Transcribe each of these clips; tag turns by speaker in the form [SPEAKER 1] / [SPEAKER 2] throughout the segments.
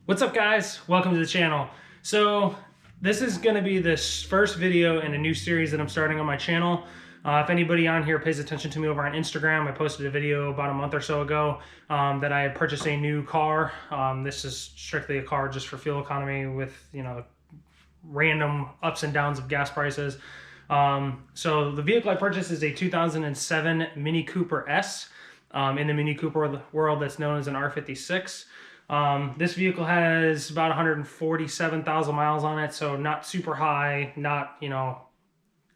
[SPEAKER 1] What's up, guys? Welcome to the channel. So this is going to be the first video in a new series that I'm starting on my channel. If anybody on here pays attention to me over on Instagram, I posted a video about a month or so ago that I had purchased a new car. This is strictly a car just for fuel economy with, random ups and downs of gas prices. So the vehicle I purchased is a 2007 Mini Cooper S. In the Mini Cooper world, that's known as an R56. This vehicle has about 147,000 miles on it, so not super high, not,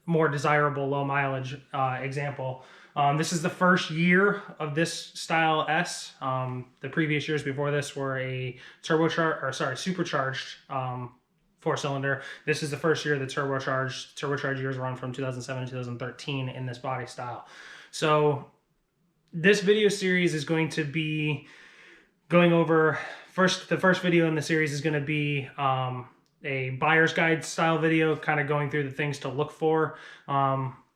[SPEAKER 1] more desirable low mileage example. This is the first year of this style S. The previous years before this were a supercharged four-cylinder. This is the first year the turbocharged years run from 2007 to 2013 in this body style. So this video series is going to be going over the first video in the series is going to be a buyer's guide style video, kind of going through the things to look for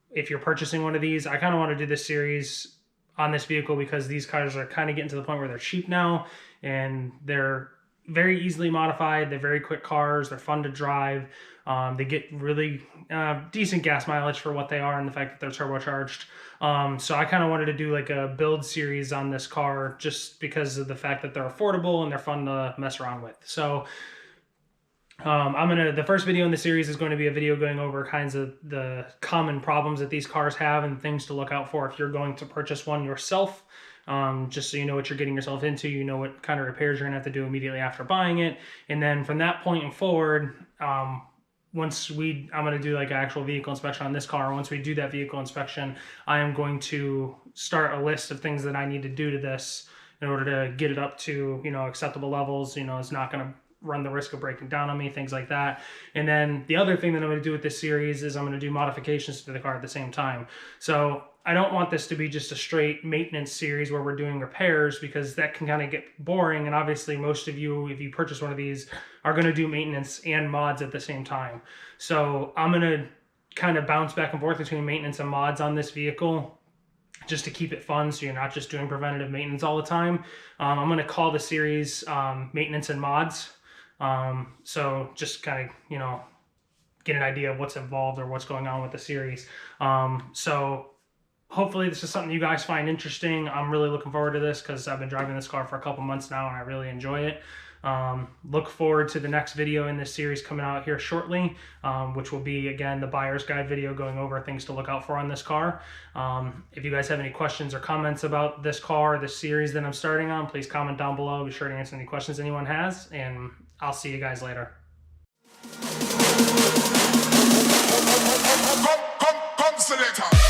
[SPEAKER 1] if you're purchasing one of these. I kind of want to do this series on this vehicle because these cars are kind of getting to the point where they're cheap now and they're very easily modified. They're very quick cars. They're fun to drive. They get really decent gas mileage for what they are and the fact that they're turbocharged. So I kind of wanted to do like a build series on this car just because of the fact that they're affordable and they're fun to mess around with. So the first video in the series is going to be a video going over kinds of the common problems that these cars have and things to look out for if you're going to purchase one yourself. Just so you know what you're getting yourself into, you know what kind of repairs you're gonna have to do immediately after buying it. And then from that point and forward, I'm gonna do like an actual vehicle inspection on this car. Once we do that vehicle inspection, I am going to start a list of things that I need to do to this in order to get it up to, acceptable levels. It's not gonna run the risk of breaking down on me, things like that. And then the other thing that I'm going to do with this series is I'm going to do modifications to the car at the same time. So I don't want this to be just a straight maintenance series where we're doing repairs, because that can kind of get boring. And obviously most of you, if you purchase one of these, are going to do maintenance and mods at the same time. So I'm going to kind of bounce back and forth between maintenance and mods on this vehicle, just to keep it fun, so you're not just doing preventative maintenance all the time. I'm going to call the series Maintenance and Mods. So just kind of, get an idea of what's involved or what's going on with the series. So hopefully this is something you guys find interesting. I'm really looking forward to this because I've been driving this car for a couple months now and I really enjoy it. Look forward to the next video in this series coming out here shortly, which will be, again, the buyer's guide video going over things to look out for on this car. If you guys have any questions or comments about this car or this series that I'm starting on, please comment down below. Be sure to answer any questions anyone has, and I'll see you guys later.
[SPEAKER 2] Come, selector.